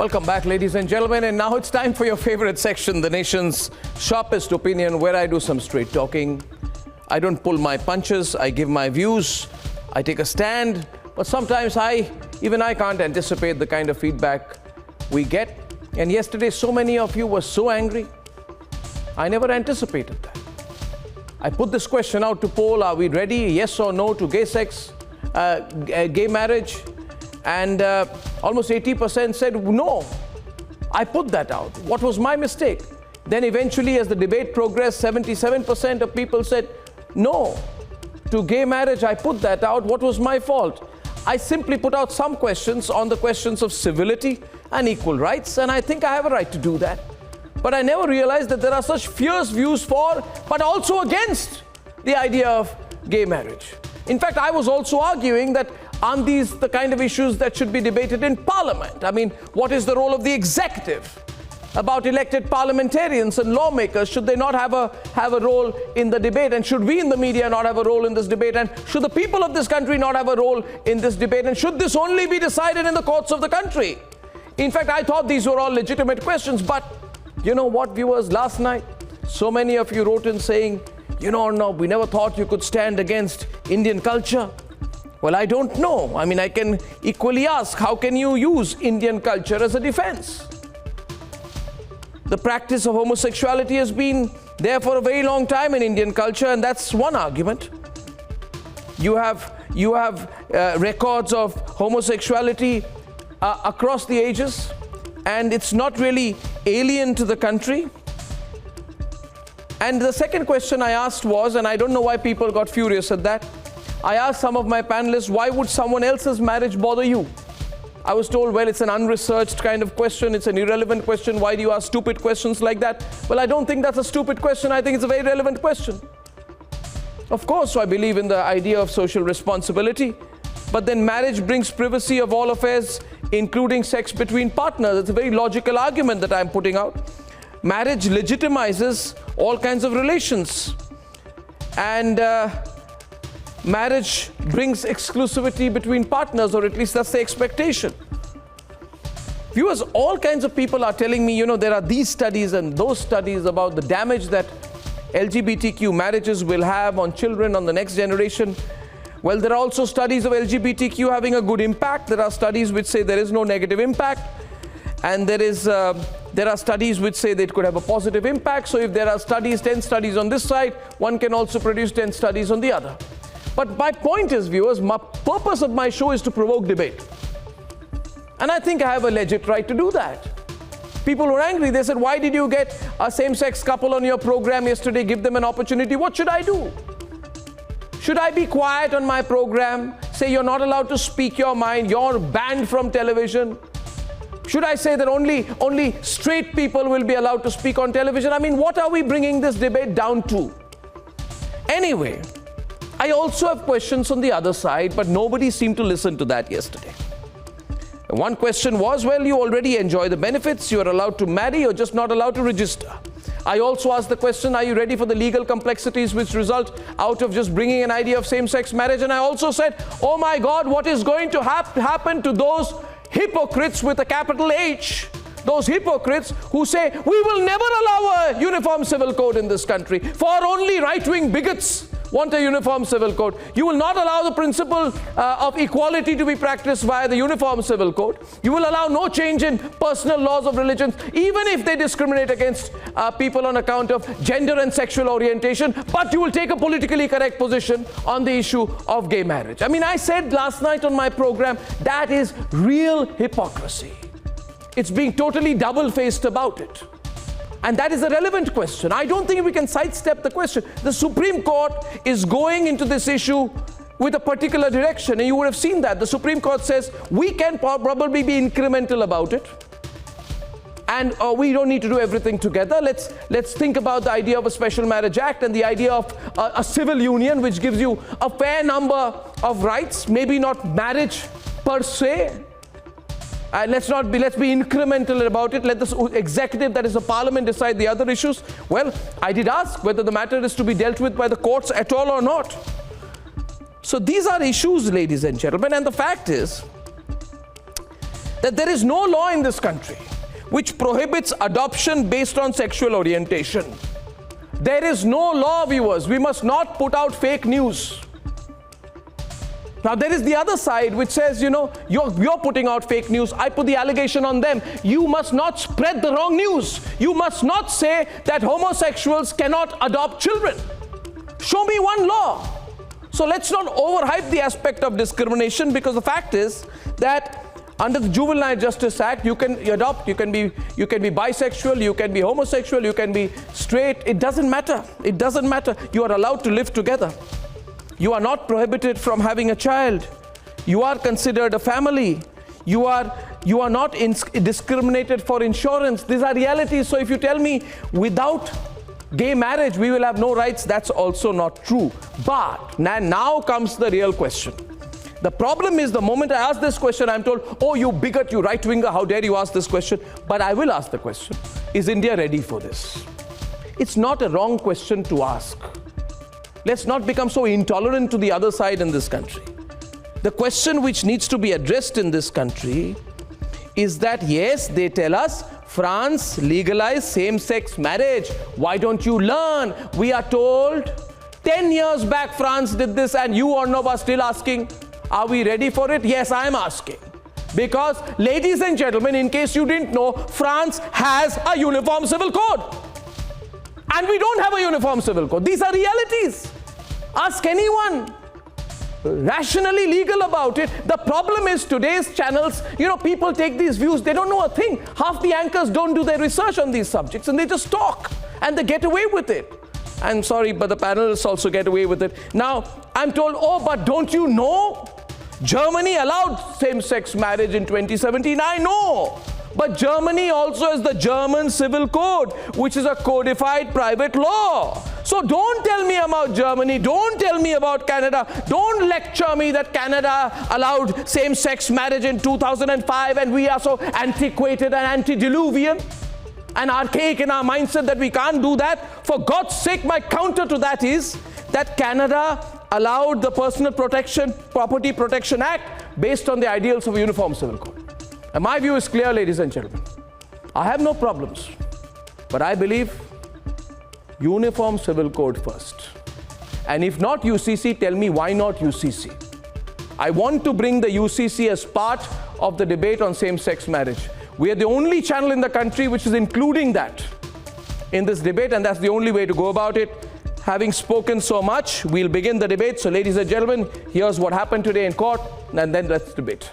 Welcome back, ladies and gentlemen, and now it's time for your favorite section, the nation's sharpest opinion, where I do some straight talking. I don't pull my punches, I give my views, I take a stand, but sometimes even I can't anticipate the kind of feedback we get. And yesterday, so many of you were so angry. I never anticipated that. I put this question out to poll, are we ready, yes or no, to gay marriage? And almost 80% said no. I put that out. What was my mistake? Then eventually, as the debate progressed, 77% of people said no to gay marriage. I put that out. What was my fault? I simply put out some questions on the questions of civility and equal rights, and I think I have a right to do that. But I never realized that there are such fierce views for, but also against, the idea of gay marriage. In fact, I was also arguing that aren't these the kind of issues that should be debated in Parliament? I mean, what is the role of the executive about elected parliamentarians and lawmakers? Should they not have a role in the debate? And should we in the media not have a role in this debate? And should the people of this country not have a role in this debate? And should this only be decided in the courts of the country? In fact, I thought these were all legitimate questions. But you know what, viewers, last night, so many of you wrote in saying, no, we never thought you could stand against Indian culture. Well, I don't know. I mean, I can equally ask, how can you use Indian culture as a defense? The practice of homosexuality has been there for a very long time in Indian culture, and that's one argument. You have records of homosexuality across the ages, and it's not really alien to the country. And the second question I asked was, and I don't know why people got furious at that, I asked some of my panelists, why would someone else's marriage bother you? I was told, well, it's an unresearched kind of question, it's an irrelevant question, why do you ask stupid questions like that? Well, I don't think that's a stupid question, I think it's a very relevant question. Of course, I believe in the idea of social responsibility, but then marriage brings privacy of all affairs, including sex between partners. It's a very logical argument that I'm putting out. Marriage legitimizes all kinds of relations, and marriage brings exclusivity between partners, or at least that's the expectation. Viewers, all kinds of people are telling me, there are these studies and those studies about the damage that LGBTQ marriages will have on children, on the next generation. Well, there are also studies of LGBTQ having a good impact. There are studies which say there is no negative impact. And there are studies which say that it could have a positive impact. So if there are 10 studies on this side, one can also produce 10 studies on the other. But my point is, viewers, my purpose of my show is to provoke debate. And I think I have a legit right to do that. People were angry. They said, why did you get a same-sex couple on your program yesterday? Give them an opportunity. What should I do? Should I be quiet on my program? Say you're not allowed to speak your mind. You're banned from television. Should I say that only straight people will be allowed to speak on television? I mean, what are we bringing this debate down to? Anyway, I also have questions on the other side, but nobody seemed to listen to that yesterday. One question was, well, you already enjoy the benefits. You're allowed to marry. You're just not allowed to register. I also asked the question, are you ready for the legal complexities which result out of just bringing an idea of same-sex marriage? And I also said, oh my God, what is going to happen to those hypocrites with a capital H? Those hypocrites who say, we will never allow a uniform civil code in this country, for only right-wing bigots want a uniform civil code. You will not allow the principle of equality to be practiced via the uniform civil code. You will allow no change in personal laws of religion, even if they discriminate against people on account of gender and sexual orientation, but you will take a politically correct position on the issue of gay marriage. I mean, I said last night on my program, that is real hypocrisy. It's being totally double-faced about it. And that is a relevant question. I don't think we can sidestep the question. The Supreme Court is going into this issue with a particular direction, and you would have seen that. The Supreme Court says we can probably be incremental about it, and we don't need to do everything together. Let's think about the idea of a Special Marriage Act and the idea of a civil union which gives you a fair number of rights, maybe not marriage per se. Let's be incremental about it. Let the executive, that is the parliament, decide the other issues. Well, I did ask whether the matter is to be dealt with by the courts at all or not. So these are issues, ladies and gentlemen, and the fact is that there is no law in this country which prohibits adoption based on sexual orientation. There is no law, viewers. We must not put out fake news. Now, there is the other side which says, you're putting out fake news. I put the allegation on them. You must not spread the wrong news. You must not say that homosexuals cannot adopt children. Show me one law. So let's not overhype the aspect of discrimination, because the fact is that under the Juvenile Justice Act, you can adopt, you can be bisexual, you can be homosexual, you can be straight. It doesn't matter. It doesn't matter. You are allowed to live together. You are not prohibited from having a child. You are considered a family. You are not discriminated for insurance. These are realities. So if you tell me without gay marriage we will have no rights, that's also not true. But now comes the real question. The problem is, the moment I ask this question, I'm told, oh, you bigot, you right-winger, how dare you ask this question? But I will ask the question, is India ready for this? It's not a wrong question to ask. Let's not become so intolerant to the other side in this country. The question which needs to be addressed in this country is that, yes, they tell us France legalized same-sex marriage. Why don't you learn? We are told 10 years back France did this, and you or no are still asking, are we ready for it? Yes, I am asking. Because, ladies and gentlemen, in case you didn't know, France has a uniform civil code. And we don't have a uniform civil code. These are realities. Ask anyone rationally legal about it. The problem is today's channels, people take these views, they don't know a thing. Half the anchors don't do their research on these subjects, and they just talk and they get away with it. I'm sorry, but the panelists also get away with it. Now, I'm told, oh, but don't you know? Germany allowed same-sex marriage in 2017. I know. But Germany also has the German Civil Code, which is a codified private law. So don't tell me about Germany. Don't tell me about Canada. Don't lecture me that Canada allowed same-sex marriage in 2005 and we are so antiquated and antediluvian and archaic in our mindset that we can't do that. For God's sake, my counter to that is that Canada allowed the Personal Property Protection Act based on the ideals of a uniform civil code. And my view is clear, ladies and gentlemen. I have no problems, but I believe uniform civil code first. And if not UCC, tell me why not UCC. I want to bring the UCC as part of the debate on same-sex marriage. We are the only channel in the country which is including that in this debate, and that's the only way to go about it. Having spoken so much, we'll begin the debate. So ladies and gentlemen, here's what happened today in court, and then let's debate.